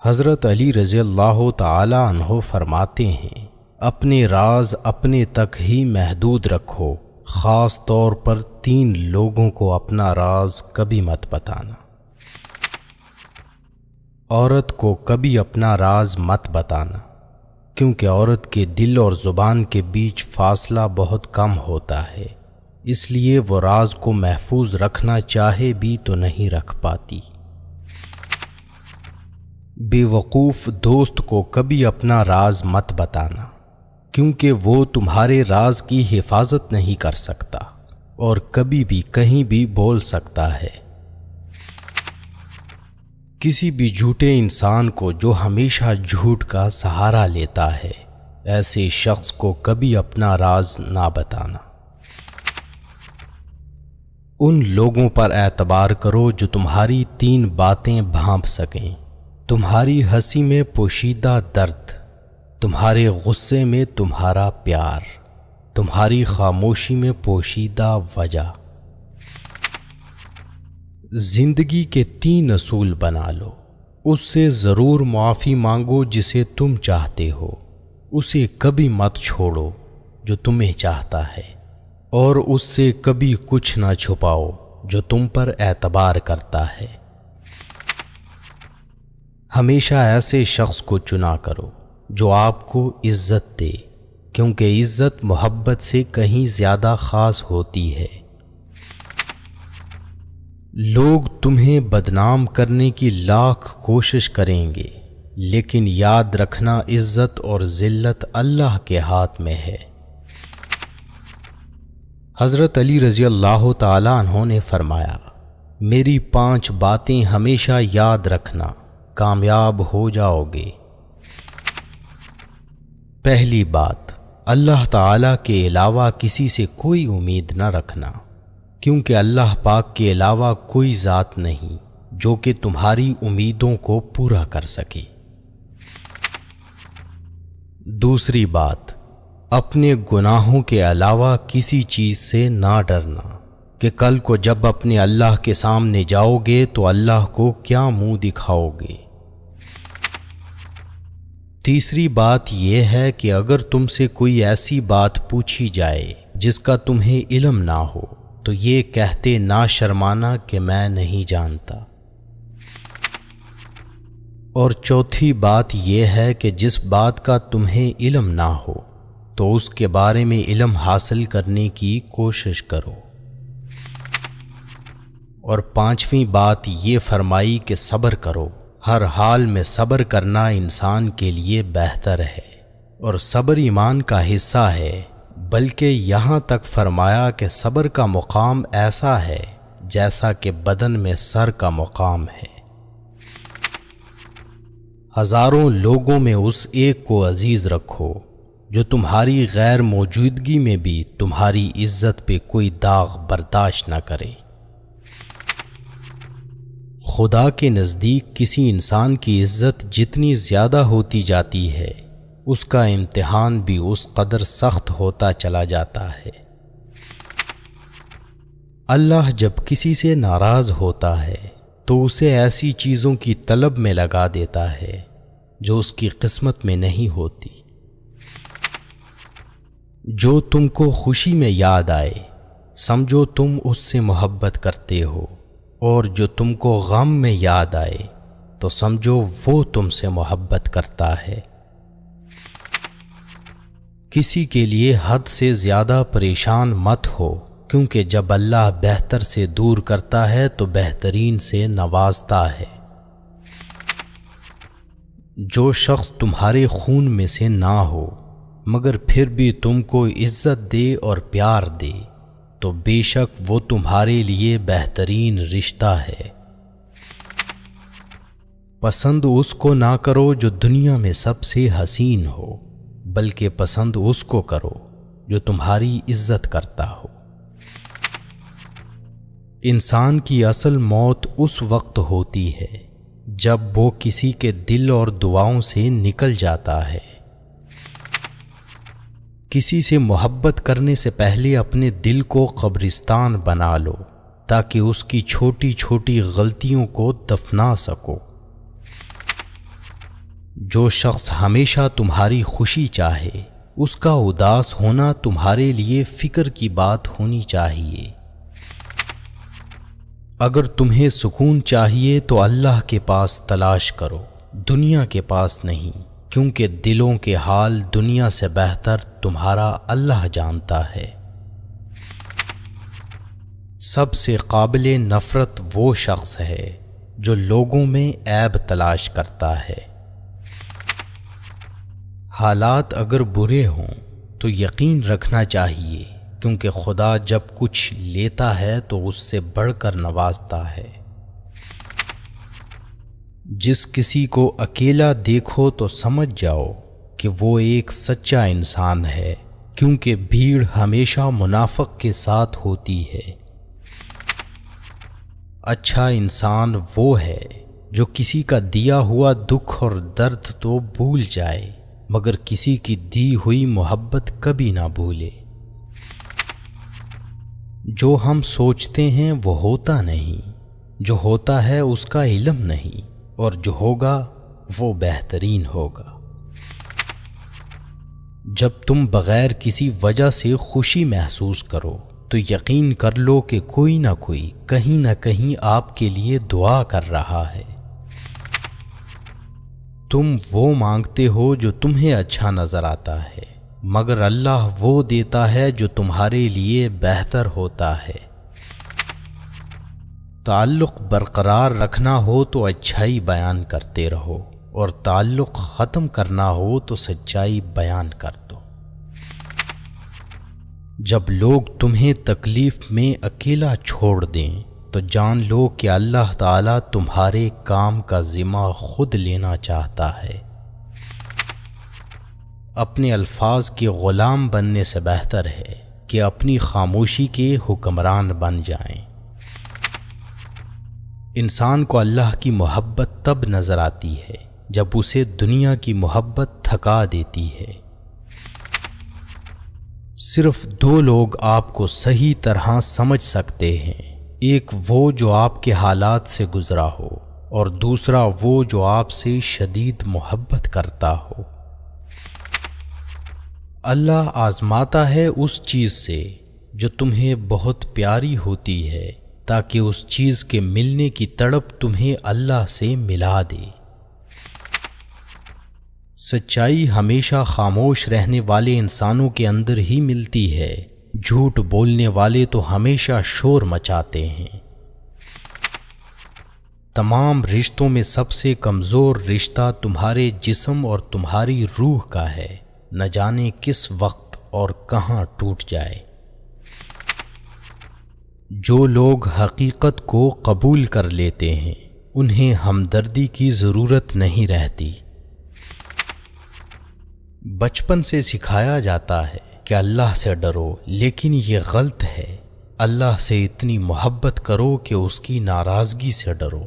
حضرت علی رضی اللہ تعالی عنہ فرماتے ہیں، اپنے راز اپنے تک ہی محدود رکھو، خاص طور پر 3 لوگوں کو اپنا راز کبھی مت بتانا۔ عورت کو کبھی اپنا راز مت بتانا، کیونکہ عورت کے دل اور زبان کے بیچ فاصلہ بہت کم ہوتا ہے، اس لیے وہ راز کو محفوظ رکھنا چاہے بھی تو نہیں رکھ پاتی۔ بے وقوف دوست کو کبھی اپنا راز مت بتانا، کیونکہ وہ تمہارے راز کی حفاظت نہیں کر سکتا اور کبھی بھی کہیں بھی بول سکتا ہے۔ کسی بھی جھوٹے انسان کو جو ہمیشہ جھوٹ کا سہارا لیتا ہے، ایسے شخص کو کبھی اپنا راز نہ بتانا۔ ان لوگوں پر اعتبار کرو جو تمہاری 3 باتیں بھانپ سکیں: تمہاری ہنسی میں پوشیدہ درد، تمہارے غصے میں تمہارا پیار، تمہاری خاموشی میں پوشیدہ وجہ۔ زندگی کے 3 اصول بنا لو۔ اس سے ضرور معافی مانگو جسے تم چاہتے ہو، اسے کبھی مت چھوڑو جو تمہیں چاہتا ہے، اور اس سے کبھی کچھ نہ چھپاؤ جو تم پر اعتبار کرتا ہے۔ ہمیشہ ایسے شخص کو چنا کرو جو آپ کو عزت دے، کیونکہ عزت محبت سے کہیں زیادہ خاص ہوتی ہے۔ لوگ تمہیں بدنام کرنے کی لاکھ کوشش کریں گے، لیکن یاد رکھنا عزت اور ذلت اللہ کے ہاتھ میں ہے۔ حضرت علی رضی اللہ تعالی عنہ نے فرمایا، میری 5 باتیں ہمیشہ یاد رکھنا، کامیاب ہو جاؤ گے۔ پہلی بات، اللہ تعالی کے علاوہ کسی سے کوئی امید نہ رکھنا، کیونکہ اللہ پاک کے علاوہ کوئی ذات نہیں جو کہ تمہاری امیدوں کو پورا کر سکے۔ دوسری بات، اپنے گناہوں کے علاوہ کسی چیز سے نہ ڈرنا کہ کل کو جب اپنے اللہ کے سامنے جاؤ گے تو اللہ کو کیا منہ دکھاؤ گے۔ تیسری بات یہ ہے کہ اگر تم سے کوئی ایسی بات پوچھی جائے جس کا تمہیں علم نہ ہو تو یہ کہتے نہ شرمانا کہ میں نہیں جانتا۔ اور چوتھی بات یہ ہے کہ جس بات کا تمہیں علم نہ ہو تو اس کے بارے میں علم حاصل کرنے کی کوشش کرو۔ اور 5ویں بات یہ فرمائی کہ صبر کرو، ہر حال میں صبر کرنا انسان کے لیے بہتر ہے، اور صبر ایمان کا حصہ ہے، بلکہ یہاں تک فرمایا کہ صبر کا مقام ایسا ہے جیسا کہ بدن میں سر کا مقام ہے۔ ہزاروں لوگوں میں اس ایک کو عزیز رکھو جو تمہاری غیر موجودگی میں بھی تمہاری عزت پہ کوئی داغ برداشت نہ کرے۔ خدا کے نزدیک کسی انسان کی عزت جتنی زیادہ ہوتی جاتی ہے، اس کا امتحان بھی اس قدر سخت ہوتا چلا جاتا ہے۔ اللہ جب کسی سے ناراض ہوتا ہے تو اسے ایسی چیزوں کی طلب میں لگا دیتا ہے جو اس کی قسمت میں نہیں ہوتی۔ جو تم کو خوشی میں یاد آئے سمجھو تم اس سے محبت کرتے ہو، اور جو تم کو غم میں یاد آئے تو سمجھو وہ تم سے محبت کرتا ہے۔ کسی کے لیے حد سے زیادہ پریشان مت ہو، کیونکہ جب اللہ بہتر سے دور کرتا ہے تو بہترین سے نوازتا ہے۔ جو شخص تمہارے خون میں سے نہ ہو مگر پھر بھی تم کو عزت دے اور پیار دے تو بے شک وہ تمہارے لیے بہترین رشتہ ہے۔ پسند اس کو نہ کرو جو دنیا میں سب سے حسین ہو، بلکہ پسند اس کو کرو جو تمہاری عزت کرتا ہو۔ انسان کی اصل موت اس وقت ہوتی ہے جب وہ کسی کے دل اور دعاؤں سے نکل جاتا ہے۔ کسی سے محبت کرنے سے پہلے اپنے دل کو قبرستان بنا لو تاکہ اس کی چھوٹی چھوٹی غلطیوں کو دفنا سکو۔ جو شخص ہمیشہ تمہاری خوشی چاہے اس کا اداس ہونا تمہارے لیے فکر کی بات ہونی چاہیے۔ اگر تمہیں سکون چاہیے تو اللہ کے پاس تلاش کرو، دنیا کے پاس نہیں، کیونکہ دلوں کے حال دنیا سے بہتر تمہارا اللہ جانتا ہے۔ سب سے قابل نفرت وہ شخص ہے جو لوگوں میں عیب تلاش کرتا ہے۔ حالات اگر برے ہوں تو یقین رکھنا چاہیے، کیونکہ خدا جب کچھ لیتا ہے تو اس سے بڑھ کر نوازتا ہے۔ جس کسی کو اکیلا دیکھو تو سمجھ جاؤ کہ وہ ایک سچا انسان ہے، کیونکہ بھیڑ ہمیشہ منافق کے ساتھ ہوتی ہے۔ اچھا انسان وہ ہے جو کسی کا دیا ہوا دکھ اور درد تو بھول جائے، مگر کسی کی دی ہوئی محبت کبھی نہ بھولے۔ جو ہم سوچتے ہیں وہ ہوتا نہیں، جو ہوتا ہے اس کا علم نہیں، اور جو ہوگا وہ بہترین ہوگا۔ جب تم بغیر کسی وجہ سے خوشی محسوس کرو تو یقین کر لو کہ کوئی نہ کوئی کہیں نہ کہیں آپ کے لیے دعا کر رہا ہے۔ تم وہ مانگتے ہو جو تمہیں اچھا نظر آتا ہے، مگر اللہ وہ دیتا ہے جو تمہارے لیے بہتر ہوتا ہے۔ تعلق برقرار رکھنا ہو تو اچھائی بیان کرتے رہو، اور تعلق ختم کرنا ہو تو سچائی بیان کر دو۔ جب لوگ تمہیں تکلیف میں اکیلا چھوڑ دیں تو جان لو کہ اللہ تعالیٰ تمہارے کام کا ذمہ خود لینا چاہتا ہے۔ اپنے الفاظ کے غلام بننے سے بہتر ہے کہ اپنی خاموشی کے حکمران بن جائیں۔ انسان کو اللہ کی محبت تب نظر آتی ہے جب اسے دنیا کی محبت تھکا دیتی ہے۔ صرف دو لوگ آپ کو صحیح طرح سمجھ سکتے ہیں، ایک وہ جو آپ کے حالات سے گزرا ہو، اور دوسرا وہ جو آپ سے شدید محبت کرتا ہو۔ اللہ آزماتا ہے اس چیز سے جو تمہیں بہت پیاری ہوتی ہے، تاکہ اس چیز کے ملنے کی تڑپ تمہیں اللہ سے ملا دے۔ سچائی ہمیشہ خاموش رہنے والے انسانوں کے اندر ہی ملتی ہے، جھوٹ بولنے والے تو ہمیشہ شور مچاتے ہیں۔ تمام رشتوں میں سب سے کمزور رشتہ تمہارے جسم اور تمہاری روح کا ہے، نہ جانے کس وقت اور کہاں ٹوٹ جائے۔ جو لوگ حقیقت کو قبول کر لیتے ہیں انہیں ہمدردی کی ضرورت نہیں رہتی۔ بچپن سے سکھایا جاتا ہے کہ اللہ سے ڈرو، لیکن یہ غلط ہے۔ اللہ سے اتنی محبت کرو کہ اس کی ناراضگی سے ڈرو۔